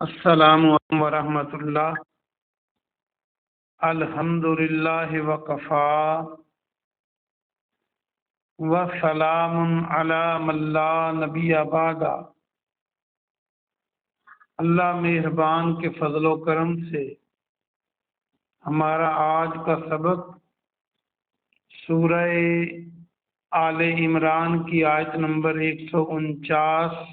السلام علیکم ورحمۃ اللہ۔ الحمد للہ وکفا وسلام علی من لا نبی بعد۔ اللہ مہربان کے فضل و کرم سے ہمارا آج کا سبق سورہ آل عمران کی آیت نمبر 149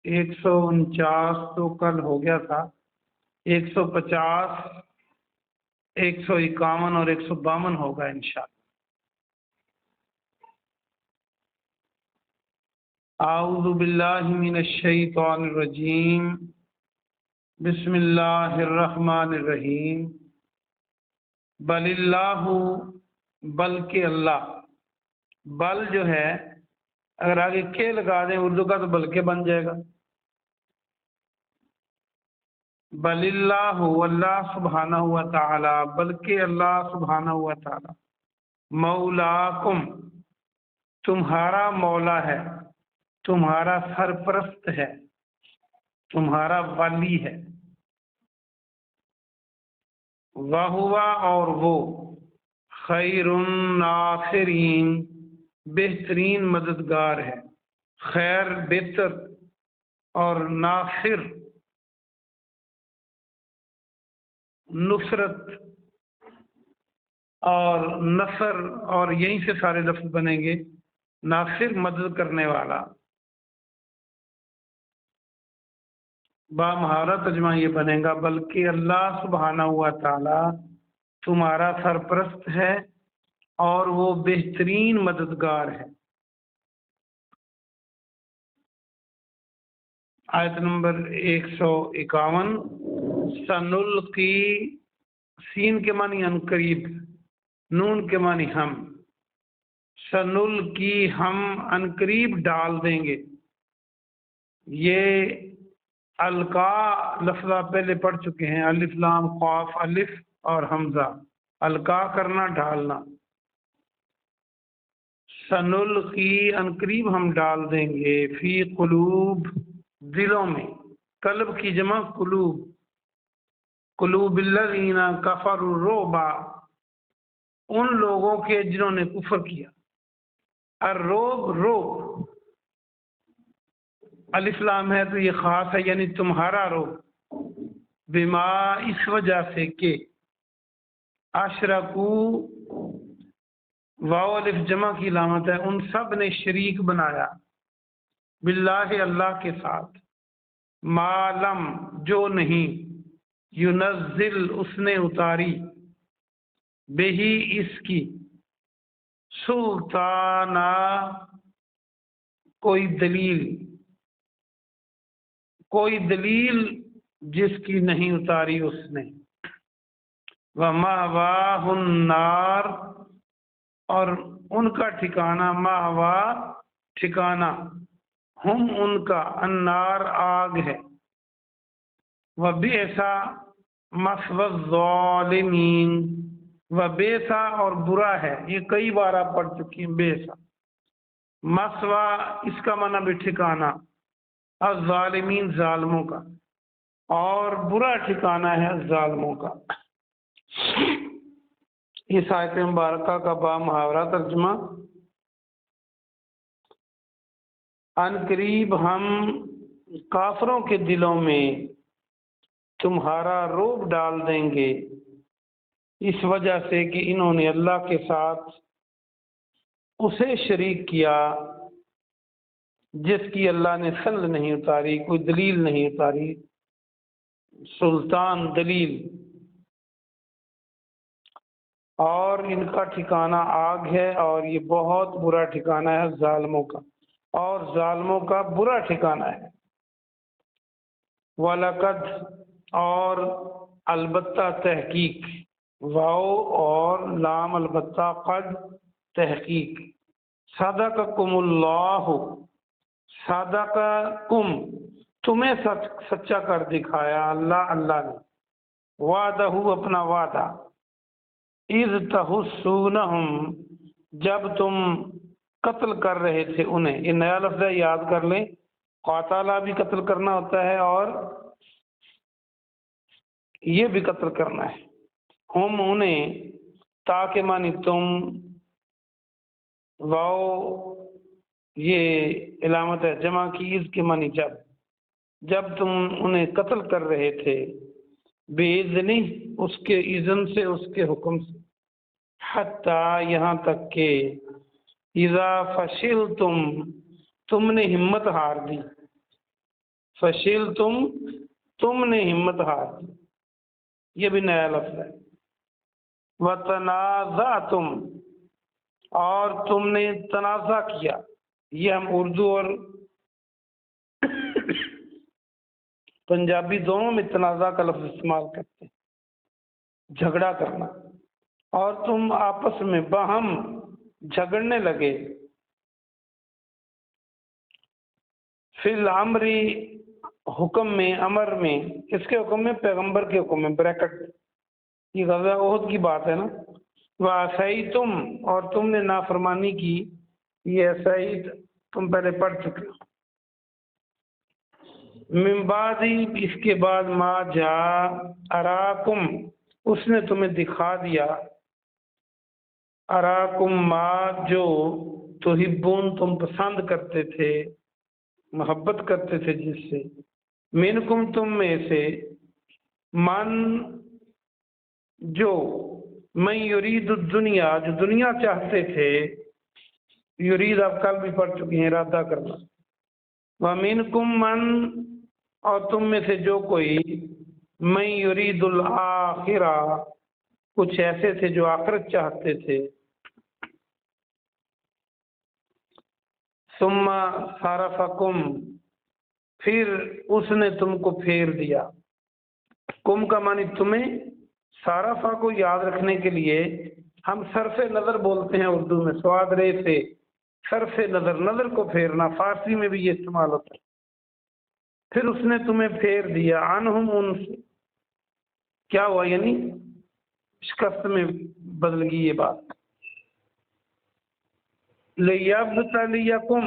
149 تو کل ہو گیا تھا، 150 151 اور 152 ہوگا انشاءاللہ۔ اعوذ باللہ من الشیطان الرجیم، بسم اللہ الرحمن الرحیم۔ بل اللہ، بلکہ اللہ، بل جو ہے اگر آگے کے لگا دیں اردو کا تو بلکہ بن جائے گا۔ بل اللہ، اللہ سبحانہ و تعالی، بلکہ اللہ سبحانہ و تعالی، مولاکم، تمہارا مولا ہے، تمہارا سرپرست ہے، تمہارا والی ہے۔ وہوا، اور وہ، خیر الناصرین، بہترین مددگار ہے۔ خیر بہتر اور ناصر نصرت اور نصر، اور یہیں سے سارے لفظ بنیں گے۔ ناصر مدد کرنے والا، بامہارا ترجمہ یہ بنے گا بلکہ اللہ سبحانہ و تعالی تمہارا سرپرست ہے اور وہ بہترین مددگار ہے۔ آیت نمبر 151، سنلقی، سین کے معنی ان قریب، نون کے معنی ہم، سنلقی ہم ان قریب ڈال دیں گے۔ یہ القا لفظہ پہلے پڑھ چکے ہیں، الف لام قاف الف اور حمزہ، القا کرنا، ڈالنا۔ سنلقی ان قریب ہم ڈال دیں گے، فی قلوب، دلوں میں، قلب کی جمع قلوب، قلوب الذین کفروا الرعب، ان لوگوں کے جنہوں نے کفر کیا۔ الرعب، رعب، الف لام ہے تو یہ خاص ہے، یعنی تمہارا رعب، بما، اس وجہ سے کہ، اشرکو، واو الف جمع کی علامت ہے، ان سب نے شریک بنایا، باللہ، اللہ کے ساتھ، ما لم، جو نہیں، ینزل، اس نے اتاری، بہی، اس کی، سلطانہ، کوئی دلیل، کوئی دلیل جس کی نہیں اتاری اس نے۔ وَمَأْوَاهُ النَّارُ، اور ان کا ٹھکانہ، مأوا، ٹھکانہ، ہم ان کا، النار، آگ ہے۔ وَبِئْسَ مَثْوَى الظَّالِمِينَ، وَبِئْسَ، اور برا ہے، یہ کئی بار آپ پڑھ چکی ہیں بئس۔ مثویٰ، اس کا معنی بھی ٹھکانہ، الظالمین، ظالموں کا، اور برا ٹھکانہ ہے ظالموں کا۔ اس آیت مبارکہ کا بامحاورہ ترجمہ، ان قریب ہم کافروں کے دلوں میں تمہارا رعب ڈال دیں گے، اس وجہ سے کہ انہوں نے اللہ کے ساتھ اسے شریک کیا جس کی اللہ نے سند نہیں اتاری، کوئی دلیل نہیں اتاری، سلطان، دلیل۔ اور ان کا ٹھکانہ آگ ہے، اور یہ بہت برا ٹھکانہ ہے ظالموں کا، اور ظالموں کا برا ٹھکانہ ہے۔ وَلَقَدْ، اور البتہ، تحقیق، واو اور لام البتہ، قد، تحقیق، صدقکم اللہ، صدقکم، تمہیں سچا کر دکھایا اللہ، اللہ نے، وعدہ، اپنا وعدہ، اذ تحسونہم، جب تم قتل کر رہے تھے انہیں. یہ نیا لفظ ہے، یاد کر لیں. قاتلہ بھی قتل کرنا ہوتا ہے اور یہ بھی قتل کرنا ہے. ہم انہیں، تاکہ مانی تم، واؤ یہ علامت ہے جمع کی، اس کے معنی جب تم انہیں قتل کر رہے تھے، بِإِذْنِهِ اس کے اذن سے، اس کے حکم سے، حتیٰ یہاں تک کہ اذا فشلتم تم نے ہمت ہار دی. فشلتم تم نے ہمت ہار دی، یہ بھی نیا لفظ ہے. وتنازعتم اور تم نے تنازع کیا. یہ ہم اردو اور پنجابی دونوں میں تنازع کا لفظ استعمال کرتے ہیں، جھگڑا کرنا. اور تم آپس میں باہم جھگڑنے لگے. فی الامر حکم میں، امر میں، کس کے حکم میں؟ پیغمبر کے حکم میں. بریکٹ، یہ غزوہ احد کی بات ہے نا. وَعَصَیْتُمْ اور تم نے نافرمانی کی. یہ عصیت تم پہلے پڑھ چکے. من بعد اس کے بعد، ما جاء اراکم اس نے تمہیں دکھا دیا، اراکم ما جو تحبون تم پسند کرتے تھے، محبت کرتے تھے جس سے، منکم تم میں سے، من جو، من یرید الدنیا جو دنیا چاہتے تھے. یرید آپ کل بھی پڑھ چکے ہیں، ارادہ کرنا. ومنکم من اور تم میں سے جو کوئی، من یرید الآخرہ کچھ ایسے تھے جو آخرت چاہتے تھے. ثم صرفکم پھر اس نے تم کو پھیر دیا. کم کا معنی تمہیں، صرفہ کو یاد رکھنے کے لیے ہم صرف نظر بولتے ہیں اردو میں، سواد رے سے صرف نظر، نظر کو پھیرنا. فارسی میں بھی یہ استعمال ہوتا ہے. پھر اس نے تمہیں پھیر دیا، عنہم ان سے. کیا ہوا؟ یعنی شکست میں بدل گئی یہ بات. لِیَبْتَلِیَکُمْ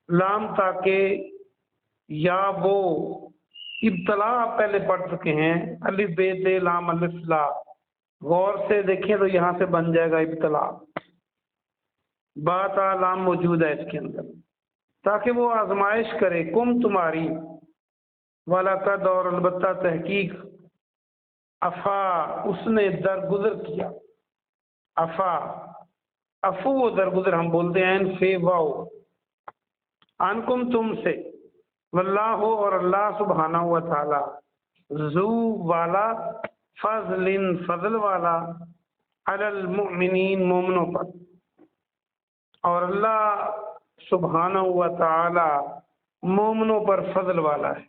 لام تاکہ، یا وہ ابتلا آپ پہلے پڑھ چکے ہیں، الف بے تے لام الف لا. غور سے دیکھیں تو یہاں سے بن جائے گا ابتلا. بات لام موجود ہے اس کے اندر، تاکہ وہ آزمائش کرے، کم تمہاری، وَلَقَدْ اور البتہ تحقیق، افا اس نے درگزر کیا. افا افو و درگزر ہم بولتے ہیں فے واؤ، عنکم تم سے، واللہ اور اللہ سبحانہ و تعالی، ذو والا، فضل فضل والا، علی المؤمنین مومنوں پر. اور اللہ سبحانہ و تعالی مومنوں پر فضل والا ہے.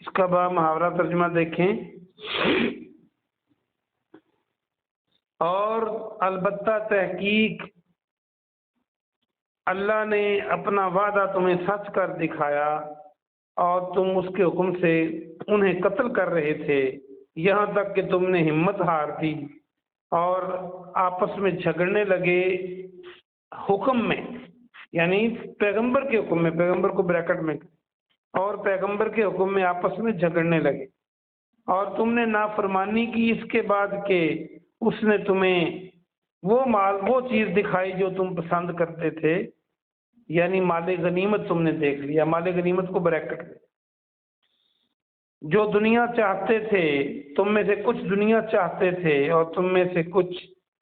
اس کا با محاورہ ترجمہ دیکھیں. اور البتہ تحقیق اللہ نے اپنا وعدہ تمہیں سچ کر دکھایا، اور تم اس کے حکم سے انہیں قتل کر رہے تھے، یہاں تک کہ تم نے ہمت ہار دی اور آپس میں جھگڑنے لگے حکم میں، یعنی پیغمبر کے حکم میں، پیغمبر کو بریکٹ میں، اور پیغمبر کے حکم میں آپس میں جھگڑنے لگے. اور تم نے نافرمانی کی اس کے بعد کہ اس نے تمہیں وہ مال، وہ چیز دکھائی جو تم پسند کرتے تھے، یعنی مال غنیمت تم نے دیکھ لیا. مال غنیمت کو بریکٹ میں، جو دنیا چاہتے تھے، تم میں سے کچھ دنیا چاہتے تھے اور تم میں سے کچھ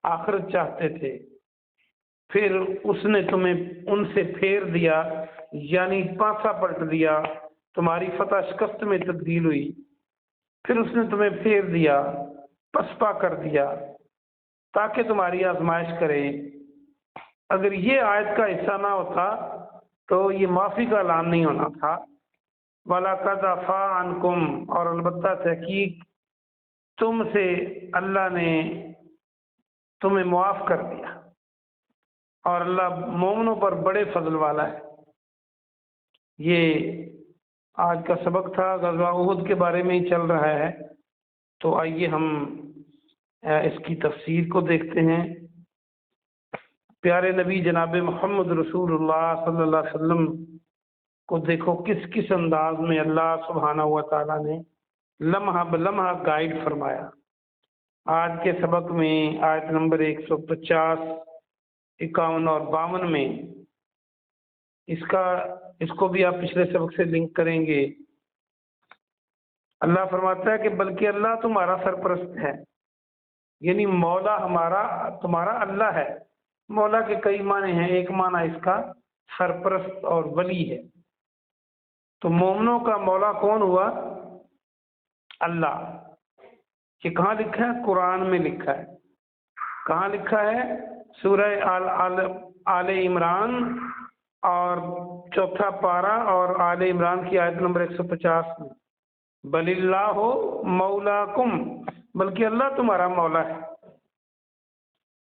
آخرت چاہتے تھے. پھر اس نے تمہیں ان سے پھیر دیا، یعنی پانسا پلٹ دیا، تمہاری فتح شکست میں تبدیل ہوئی. پھر اس نے تمہیں پھیر دیا، پسپا کر دیا، تاکہ تمہاری آزمائش کرے. اگر یہ آیت کا حصہ نہ ہوتا تو یہ معافی کا اعلان نہیں ہونا تھا. وَلَقَدْ عَفَا عَنْكُمْ اور البتہ تحقیق تم سے اللہ نے تمہیں معاف کر دیا، اور اللہ مومنوں پر بڑے فضل والا ہے. یہ آج کا سبق تھا، غزوہ احد کے بارے میں ہی چل رہا ہے. تو آئیے ہم اس کی تفسیر کو دیکھتے ہیں. پیارے نبی جناب محمد رسول اللہ صلی اللہ علیہ وسلم کو دیکھو کس کس انداز میں اللہ سبحانہ و تعالیٰ نے لمحہ بلمحہ گائیڈ فرمایا۔ آج کے سبق میں آیت نمبر 150، 51 اور 52 میں اس کو بھی آپ پچھلے سبق سے لنک کریں گے۔ اللہ فرماتا ہے کہ بلکہ اللہ تمہارا سرپرست ہے، یعنی مولا تمہارا اللہ ہے۔ مولا کے کئی معنی ہیں، ایک معنی اس کا سرپرست اور ولی ہے۔ تو مومنوں کا مولا کون ہوا؟ اللہ۔ یہ کہاں لکھا ہے؟ قرآن میں لکھا ہے۔ کہاں لکھا ہے؟ سورہ آل عمران اور 4 پارہ اور آل عمران کی آیت نمبر 150 میں، بل اللہ مولاکم، بلکہ اللہ تمہارا مولا ہے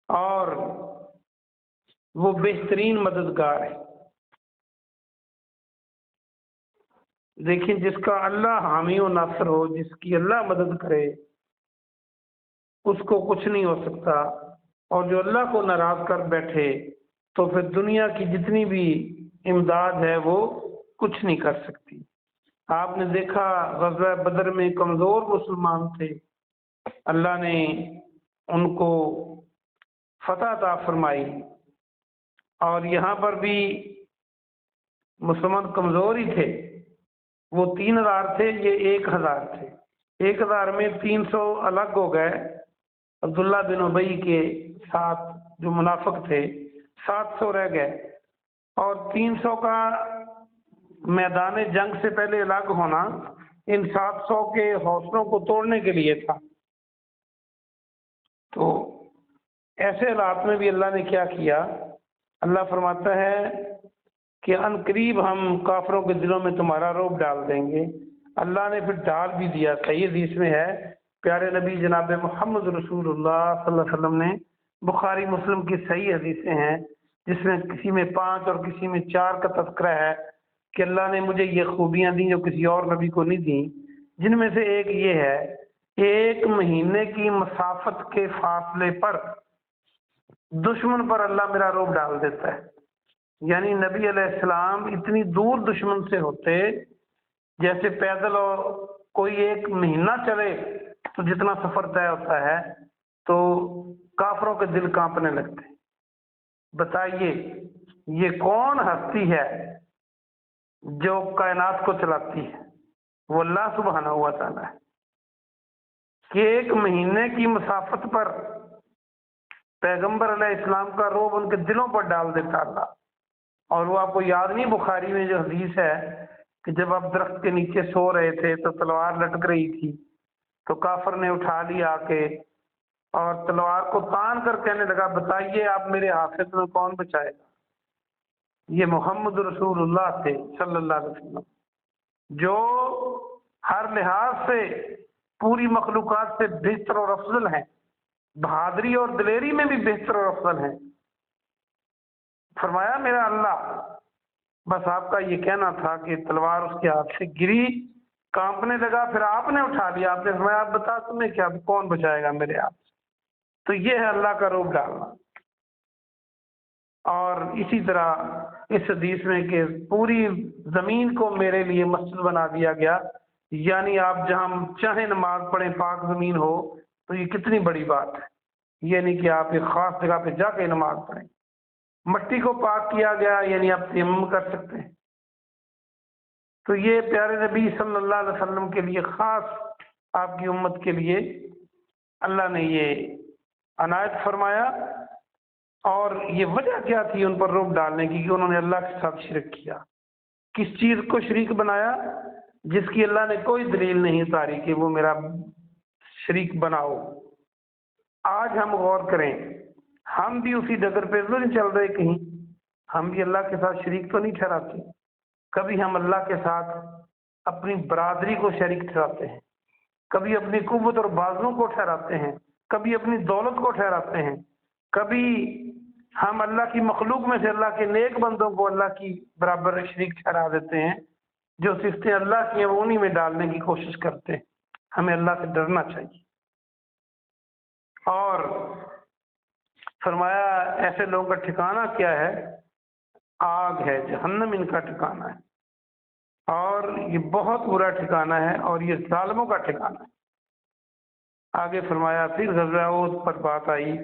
اور وہ بہترین مددگار ہے۔ دیکھیں، جس کا اللہ حامی و ناصر ہو، جس کی اللہ مدد کرے، اس کو کچھ نہیں ہو سکتا، اور جو اللہ کو ناراض کر بیٹھے تو پھر دنیا کی جتنی بھی امداد ہے وہ کچھ نہیں کر سکتی۔ آپ نے دیکھا غزوہ بدر میں کمزور مسلمان تھے، اللہ نے ان کو فتح عطا فرمائی، اور یہاں پر بھی مسلمان کمزور ہی تھے۔ وہ 3000 تھے، یہ 1000 تھے۔ 1000 میں 300 الگ ہو گئے عبداللہ بن ابی کے ساتھ، جو منافق تھے، 700 رہ گئے، اور 300 کا میدان جنگ سے پہلے الگ ہونا ان 700 کے حوصلوں کو توڑنے کے لیے تھا۔ تو ایسے حالات میں بھی اللہ نے کیا کیا؟ اللہ فرماتا ہے کہ ان قریب ہم کافروں کے دلوں میں تمہارا رعب ڈال دیں گے۔ اللہ نے پھر ڈال بھی دیا۔ صحیح حدیث میں ہے، پیارے نبی جناب محمد رسول اللہ صلی اللہ علیہ وسلم نے، بخاری مسلم کی صحیح حدیثیں ہیں جس میں کسی میں 5 اور کسی میں 4 کا تذکرہ ہے کہ اللہ نے مجھے یہ خوبیاں دیں جو کسی اور نبی کو نہیں دیں، جن میں سے ایک یہ ہے، 1 مہینے کی مسافت کے فاصلے پر دشمن پر اللہ میرا رعب ڈال دیتا ہے۔ یعنی نبی علیہ السلام اتنی دور دشمن سے ہوتے، جیسے پیدل کوئی 1 مہینہ چلے تو جتنا سفر طے ہوتا ہے، تو کافروں کے دل کانپنے لگتے۔ بتائیے یہ کون ہستی ہے جو کائنات کو چلاتی ہے؟ وہ اللہ سبحانہ و تعالیٰ ہے کہ 1 مہینے کی مسافت پر پیغمبر علیہ السلام کا رعب ان کے دلوں پر ڈال دیتا اللہ۔ اور وہ آپ کو یاد نہیں، بخاری میں جو حدیث ہے کہ جب آپ درخت کے نیچے سو رہے تھے تو تلوار لٹک رہی تھی، تو کافر نے اٹھا لی آ کے اور تلوار کو تان کر کہنے لگا، بتائیے آپ میرے ہاتھ سے تمہیں کون بچائے گا؟ یہ محمد رسول اللہ تھے صلی اللہ علیہ وسلم، جو ہر لحاظ سے پوری مخلوقات سے بہتر اور افضل ہیں، بہادری اور دلیری میں بھی بہتر اور افضل ہیں۔ فرمایا میرا اللہ، بس آپ کا یہ کہنا تھا کہ تلوار اس کے ہاتھ سے گری، کانپنے لگا، پھر آپ نے اٹھا لیا، آپ نے فرمایا آپ بتا تمہیں کیا، کون بچائے گا میرے ہاتھ سے؟ تو یہ ہے اللہ کا رعب ڈالنا۔ اور اسی طرح اس حدیث میں کہ پوری زمین کو میرے لیے مسجد بنا دیا گیا، یعنی آپ جہاں چاہیں نماز پڑھیں، پاک زمین ہو، تو یہ کتنی بڑی بات ہے۔ یہ نہیں کہ آپ ایک خاص جگہ پہ جا کے نماز پڑھیں۔ مٹی کو پاک کیا گیا، یعنی آپ تیمم کر سکتے ہیں۔ تو یہ پیارے نبی صلی اللہ علیہ وسلم کے لیے خاص، آپ کی امت کے لیے اللہ نے یہ عنایت فرمایا۔ اور یہ وجہ کیا تھی ان پر رعب ڈالنے کی؟ کہ انہوں نے اللہ کے ساتھ شرک کیا۔ کس چیز کو شریک بنایا جس کی اللہ نے کوئی دلیل نہیں اتاری کہ وہ میرا شریک بناؤ۔ آج ہم غور کریں، ہم بھی اسی ڈگر پہ تو نہیں چل رہے کہیں؟ ہم بھی اللہ کے ساتھ شریک تو نہیں ٹھہراتے؟ کبھی ہم اللہ کے ساتھ اپنی برادری کو شریک ٹھہراتے ہیں، کبھی اپنی قوت اور بازوؤں کو ٹھہراتے ہیں، کبھی اپنی دولت کو ٹھہراتے ہیں، کبھی ہم اللہ کی مخلوق میں سے اللہ کے نیک بندوں کو اللہ کی برابر شریک ٹھہرا دیتے ہیں۔ جو صفتیں اللہ کی ہیں وہ انہی میں ڈالنے کی کوشش کرتے ہیں۔ ہمیں اللہ سے ڈرنا چاہیے۔ اور فرمایا ایسے لوگوں کا ٹھکانہ کیا ہے؟ آگ ہے، جہنم ان کا ٹھکانہ ہے، اور یہ بہت برا ٹھکانہ ہے، اور یہ ظالموں کا ٹھکانہ ہے۔ آگے فرمایا پھر غزوہ احد پر بات آئی،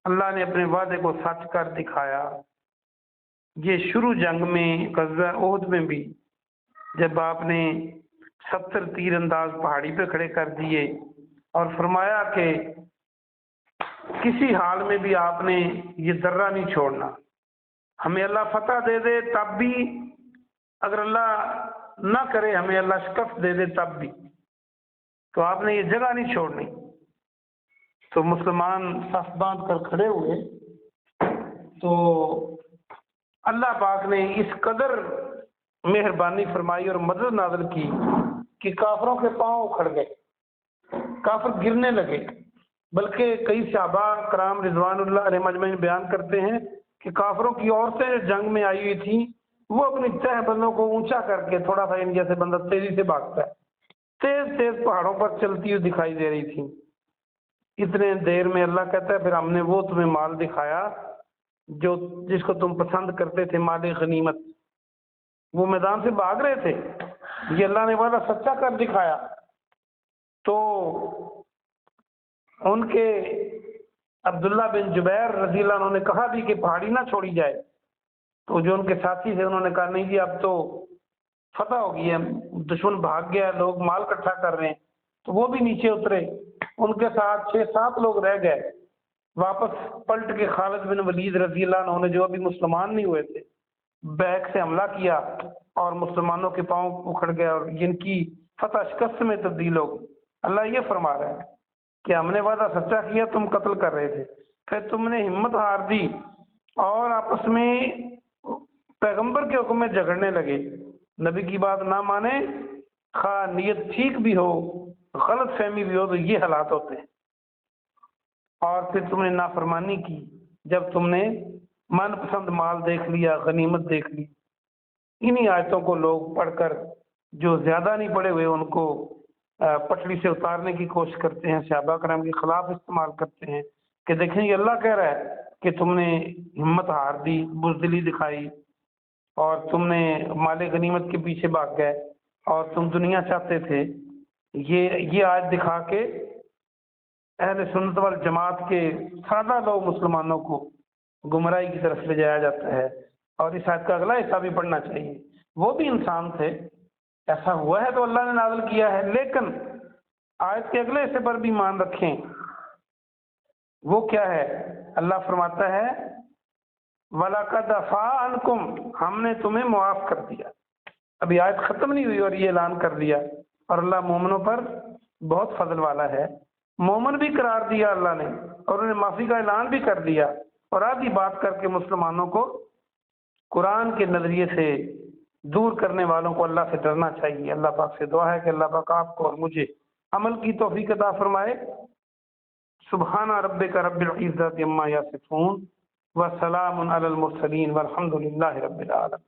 اللہ نے اپنے وعدے کو سچ کر دکھایا۔ یہ شروع جنگ میں غزوہ احد میں بھی جب آپ نے 70 تیر انداز پہاڑی پہ کھڑے کر دیے اور فرمایا کہ کسی حال میں بھی آپ نے یہ ذرہ نہیں چھوڑنا، ہمیں اللہ فتح دے دے تب بھی، اگر اللہ نہ کرے ہمیں اللہ شکست دے دے تب بھی، تو آپ نے یہ جگہ نہیں چھوڑنی۔ تو مسلمان صف باندھ کر کھڑے ہوئے، تو اللہ پاک نے اس قدر مہربانی فرمائی اور مدد نازل کی کہ کافروں کے پاؤں اکھڑ گئے، کافر گرنے لگے۔ بلکہ کئی صحابہ کرام رضوان اللہ علیہ مجمعین بیان کرتے ہیں کہ کافروں کی عورتیں جنگ میں آئی ہوئی تھیں، وہ اپنی تہ بندوں کو اونچا کر کے، تھوڑا سا انڈیا سے بندہ تیزی سے بھاگتا ہے، تیز تیز پہاڑوں پر چلتی ہوئی دکھائی دے رہی تھی۔ اتنے دیر میں اللہ کہتا ہے پھر ہم نے وہ تمہیں مال دکھایا جو جس کو تم پسند کرتے تھے، مال غنیمت، وہ میدان سے بھاگ رہے تھے، یہ اللہ نے وعدہ سچا کر دکھایا۔ تو ان کے عبداللہ بن جبیر رضی اللہ عنہ نے کہا بھی کہ پہاڑی نہ چھوڑی جائے، تو جو ان کے ساتھی تھے انہوں نے کہا نہیں جی اب تو فتح ہو گئی ہے، دشمن بھاگ گیا، لوگ مال اکٹھا کر رہے ہیں، تو وہ بھی نیچے اترے، ان کے ساتھ 6-7 لوگ رہ گئے۔ واپس پلٹ کے خالد بن ولید رضی اللہ عنہ نے، جو ابھی مسلمان نہیں ہوئے تھے، بیک سے حملہ کیا اور مسلمانوں کے پاؤں اکھڑ گئے اور جن کی فتح شکست میں تبدیل ہو گئی۔ اللہ یہ فرما رہا ہے کہ ہم نے وعدہ سچا کیا، تم قتل کر رہے تھے، پھر تم نے ہمت ہار دی اور آپس میں پیغمبر کے حکم میں جھگڑنے لگے، نبی کی بات نہ مانے، خواہ نیت ٹھیک بھی ہو غلط فہمی بھی ہو، تو یہ حالات ہوتے ہیں۔ اور پھر تم نے نافرمانی کی جب تم نے من پسند مال دیکھ لیا، غنیمت دیکھ لی۔ انہی آیتوں کو لوگ پڑھ کر جو زیادہ نہیں پڑھے ہوئے ان کو پٹڑی سے اتارنے کی کوشش کرتے ہیں، صحابہ کرام کے خلاف استعمال کرتے ہیں کہ دیکھیں یہ اللہ کہہ رہا ہے کہ تم نے ہمت ہار دی، بزدلی دکھائی، اور تم نے مال غنیمت کے پیچھے بھاگ گئے اور تم دنیا چاہتے تھے۔ یہ آیت دکھا کے اہل سنت والجماعت کے سادہ لوگ مسلمانوں کو گمراہی کی طرف لے جایا جاتا ہے۔ اور اس آیت کا اگلا حصہ بھی پڑھنا چاہیے، وہ بھی انسان تھے، ایسا ہوا ہے تو اللہ نے نازل کیا ہے، لیکن آیت کے اگلے حصے پر بھی مان رکھیں، وہ کیا ہے؟ اللہ فرماتا ہے وَلَقَدْ عَفَا عَنْكُمْ، ہم نے تمہیں معاف کر دیا۔ ابھی آیت ختم نہیں ہوئی اور یہ اعلان کر دیا، اور اللہ مومنوں پر بہت فضل والا ہے۔ مومن بھی قرار دیا اللہ نے، اور انہیں معافی کا اعلان بھی کر دیا، اور آدھی بات کر کے مسلمانوں کو قرآن کے نظریے سے دور کرنے والوں کو اللہ سے ڈرنا چاہیے۔ اللہ پاک سے دعا ہے کہ اللہ پاک آپ کو اور مجھے عمل کی توفیق عطا فرمائے۔ سبحان ربک رب العزت عما یصفون وسلام علی المرسلین والحمد للہ رب العالمین۔